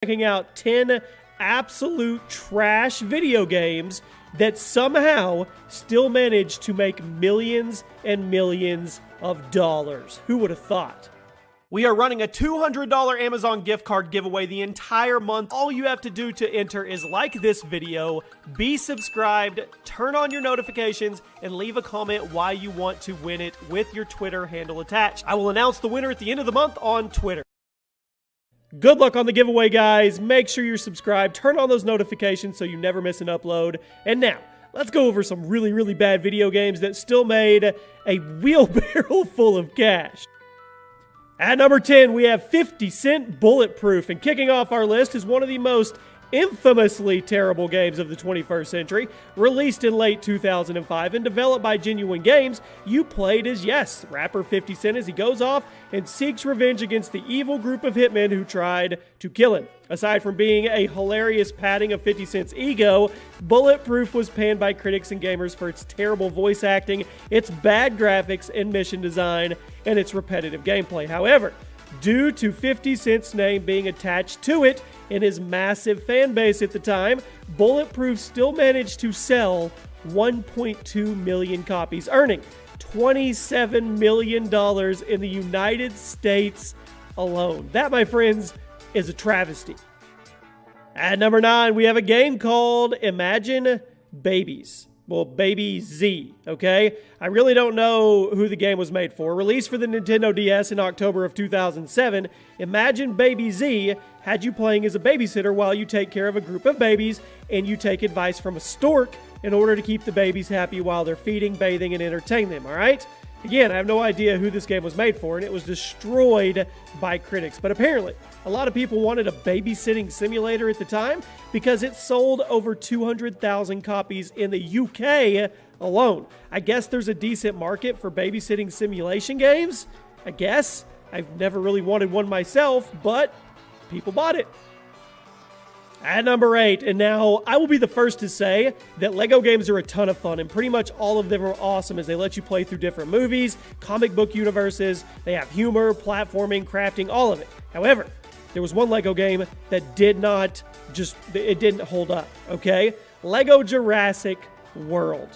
checking out 10 absolute trash video games that somehow still manage to make millions and millions of dollars. Who would have thought? We are running a $200 Amazon gift card giveaway the entire month. All you have to do to enter is like this video, be subscribed, turn on your notifications, and leave a comment why you want to win it with your Twitter handle attached. I will announce the winner at the end of the month on Twitter. Good luck on the giveaway, guys. Make sure you're subscribed. Turn on those notifications so you never miss an upload. And now, let's go over some really bad video games that still made a wheelbarrow full of cash. At number 10, we have 50 Cent Bulletproof. And kicking off our list is one of the most infamously terrible games of the 21st century. Released in late 2005 and developed by Genuine Games, you played as, yes, rapper 50 Cent as he goes off and seeks revenge against the evil group of hitmen who tried to kill him. Aside from being a hilarious patting of 50 Cent's ego, Bulletproof was panned by critics and gamers for its terrible voice acting, its bad graphics and mission design, and its repetitive gameplay. However, due to 50 Cent's name being attached to it and his massive fan base at the time, Bulletproof still managed to sell 1.2 million copies, earning $27 million in the United States alone. That, my friends, is a travesty. At number 9, we have a game called Imagine Babies. Well, Baby Z, okay? I really don't know who the game was made for. Released for the Nintendo DS in October of 2007, Imagine Baby Z had you playing as a babysitter while you take care of a group of babies and you take advice from a stork in order to keep the babies happy while they're feeding, bathing, and entertain them, all right? Again, I have no idea who this game was made for, and it was destroyed by critics. But apparently, a lot of people wanted a babysitting simulator at the time because it sold over 200,000 copies in the UK alone. I guess there's a decent market for babysitting simulation games, I guess. I've never really wanted one myself, but people bought it. At number 8, and now I will be the first to say that LEGO games are a ton of fun, and pretty much all of them are awesome as they let you play through different movies, comic book universes, they have humor, platforming, crafting, all of it. However, there was one LEGO game that didn't hold up, okay? LEGO Jurassic World.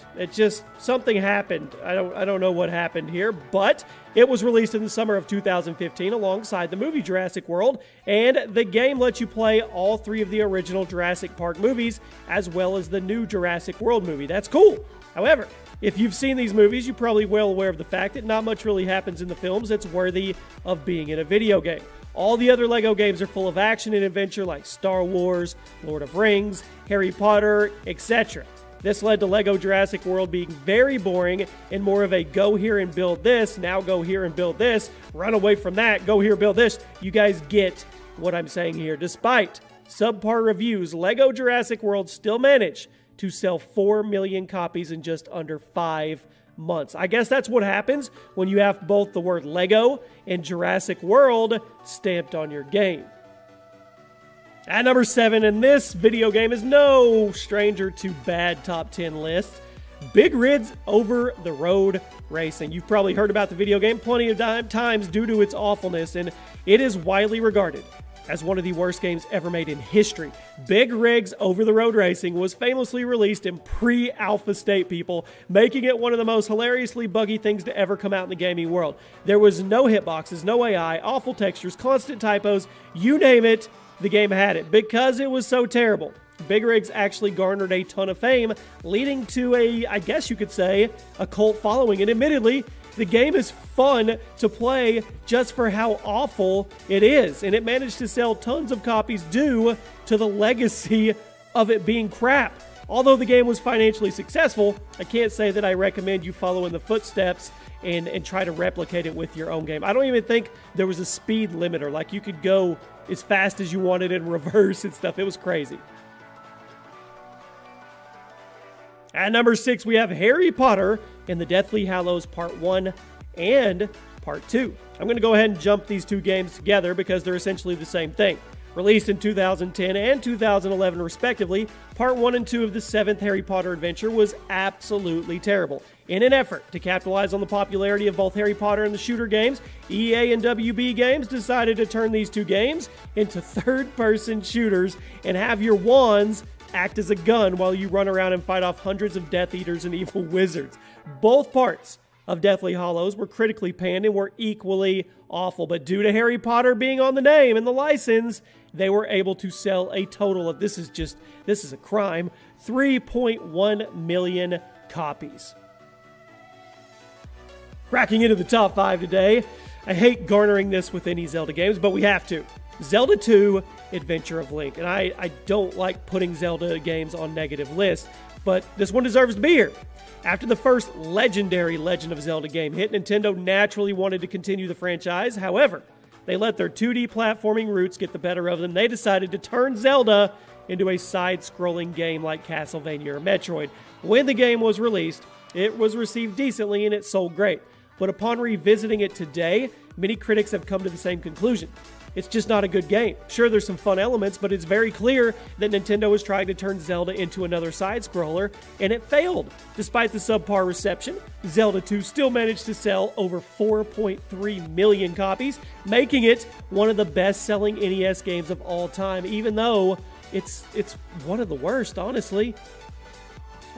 Something happened. I don't know what happened here, but it was released in the summer of 2015 alongside the movie Jurassic World, and the game lets you play all 3 of the original Jurassic Park movies as well as the new Jurassic World movie. That's cool. However, if you've seen these movies, you're probably well aware of the fact that not much really happens in the films that's worthy of being in a video game. All the other LEGO games are full of action and adventure like Star Wars, Lord of Rings, Harry Potter, etc. This led to LEGO Jurassic World being very boring and more of a go here and build this, now go here and build this, run away from that, go here, build this. You guys get what I'm saying here. Despite subpar reviews, LEGO Jurassic World still managed to sell 4 million copies in just under 5 months. I guess that's what happens when you have both the word LEGO and Jurassic World stamped on your game. At number 7, and this video game is no stranger to bad top 10 lists, Big Rid's Over the Road Racing. You've probably heard about the video game plenty of times due to its awfulness, and it is widely regarded as one of the worst games ever made in history. Big Rig's Over the Road Racing was famously released in pre-alpha state, people, making it one of the most hilariously buggy things to ever come out in the gaming world. There was no hitboxes, no AI, awful textures, constant typos, you name it, the game had it. Because it was so terrible, Big Rigs actually garnered a ton of fame, leading to I guess you could say, a cult following. And admittedly, the game is fun to play just for how awful it is. And it managed to sell tons of copies due to the legacy of it being crap. Although the game was financially successful, I can't say that I recommend you follow in the footsteps and try to replicate it with your own game. I don't even think there was a speed limiter. Like, you could go as fast as you wanted in reverse and stuff. It was crazy. At number 6, we have Harry Potter and the Deathly Hallows Part 1 and Part 2. I'm going to go ahead and jump these two games together because they're essentially the same thing. Released in 2010 and 2011 respectively, Part 1 and 2 of the 7th Harry Potter adventure was absolutely terrible. In an effort to capitalize on the popularity of both Harry Potter and the shooter games, EA and WB Games decided to turn these two games into third-person shooters and have your wands act as a gun while you run around and fight off hundreds of Death Eaters and evil wizards. Both parts of Deathly Hallows were critically panned and were equally awful, but due to Harry Potter being on the name and the license, they were able to sell a total of, this is a crime, 3.1 million copies. Cracking into the top 5 today, I hate garnering this with any Zelda games, but we have to. Zelda 2, Adventure of Link, and I don't like putting Zelda games on negative lists, but this one deserves to be here. After the first legendary Legend of Zelda game hit, Nintendo naturally wanted to continue the franchise. However, they let their 2D platforming roots get the better of them. They decided to turn Zelda into a side-scrolling game like Castlevania or Metroid. When the game was released, it was received decently and it sold great. But upon revisiting it today, many critics have come to the same conclusion. It's just not a good game. Sure, there's some fun elements, but it's very clear that Nintendo was trying to turn Zelda into another side-scroller, and it failed. Despite the subpar reception, Zelda 2 still managed to sell over 4.3 million copies, making it one of the best-selling NES games of all time, even though it's one of the worst, honestly.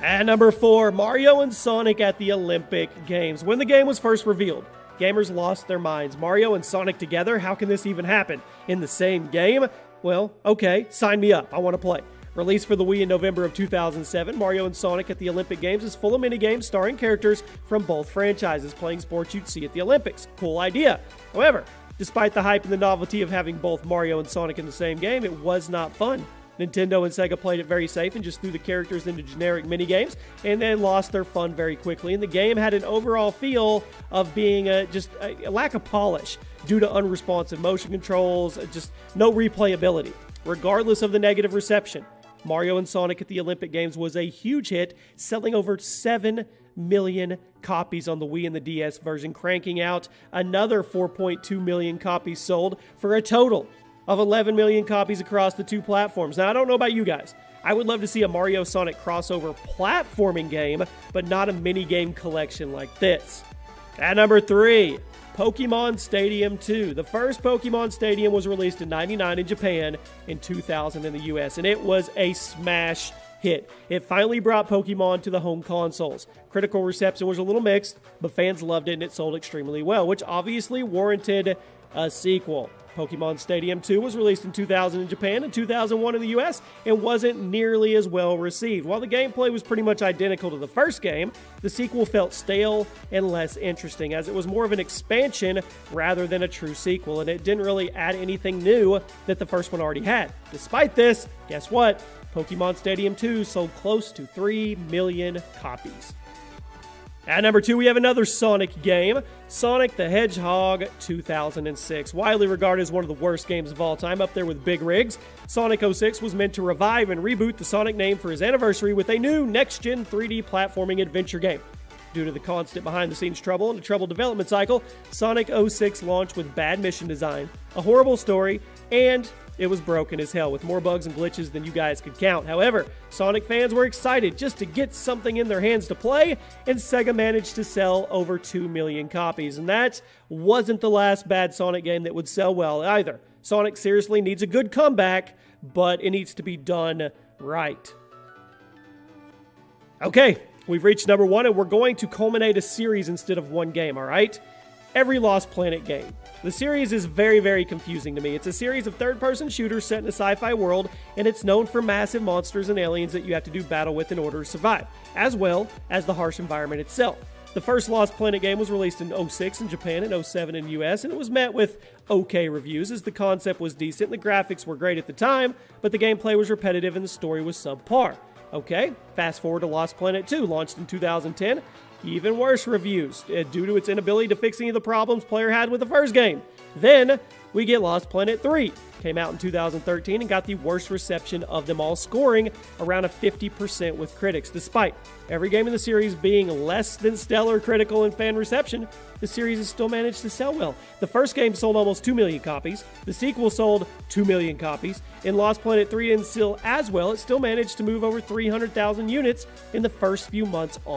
At number 4, Mario and Sonic at the Olympic Games. When the game was first revealed, gamers lost their minds. Mario and Sonic together? How can this even happen? In the same game? Well, okay, sign me up. I want to play. Released for the Wii in November of 2007, Mario and Sonic at the Olympic Games is full of minigames starring characters from both franchises playing sports you'd see at the Olympics. Cool idea. However, despite the hype and the novelty of having both Mario and Sonic in the same game, it was not fun. Nintendo and Sega played it very safe and just threw the characters into generic minigames, and they lost their fun very quickly. And the game had an overall feel of being just a lack of polish due to unresponsive motion controls, just no replayability. Regardless of the negative reception, Mario and Sonic at the Olympic Games was a huge hit, selling over 7 million copies on the Wii and the DS version, cranking out another 4.2 million copies sold for a total of 11 million copies across the two platforms. Now, I don't know about you guys. I would love to see a Mario Sonic crossover platforming game, but not a mini-game collection like this. At number 3, Pokémon Stadium 2. The first Pokémon Stadium was released in '99 in Japan, in 2000 in the US, and it was a smash hit. It finally brought Pokemon to the home consoles. Critical reception was a little mixed, but fans loved it and it sold extremely well, which obviously warranted a sequel. Pokemon Stadium 2 was released in 2000 in Japan and 2001 in the US and wasn't nearly as well received. While the gameplay was pretty much identical to the first game, the sequel felt stale and less interesting as it was more of an expansion rather than a true sequel, and it didn't really add anything new that the first one already had. Despite this, guess what? Pokemon Stadium 2 sold close to 3 million copies. At number 2, we have another Sonic game, Sonic the Hedgehog 2006. Widely regarded as one of the worst games of all time, up there with Big Rigs, Sonic 06 was meant to revive and reboot the Sonic name for his anniversary with a new next-gen 3D platforming adventure game. Due to the constant behind-the-scenes trouble and a troubled development cycle, Sonic 06 launched with bad mission design, a horrible story, and it was broken as hell with more bugs and glitches than you guys could count. However, Sonic fans were excited just to get something in their hands to play, and Sega managed to sell over 2 million copies. And that wasn't the last bad Sonic game that would sell well either. Sonic seriously needs a good comeback, but it needs to be done right. Okay, we've reached number 1, and we're going to culminate a series instead of one game, all right? Every Lost Planet game. The series is very, very confusing to me. It's a series of third-person shooters set in a sci-fi world, and it's known for massive monsters and aliens that you have to do battle with in order to survive, as well as the harsh environment itself. The first Lost Planet game was released in '06 in Japan and '07 in the US, and it was met with okay reviews as the concept was decent, the graphics were great at the time, but the gameplay was repetitive and the story was subpar. Okay, fast forward to Lost Planet 2, launched in 2010. Even worse reviews, due to its inability to fix any of the problems player had with the first game. Then, we get Lost Planet 3, came out in 2013 and got the worst reception of them all, scoring around a 50% with critics. Despite every game in the series being less than stellar critical and fan reception, the series has still managed to sell well. The first game sold almost 2 million copies. The sequel sold 2 million copies. And Lost Planet 3 didn't sell as well. It still managed to move over 300,000 units in the first few months on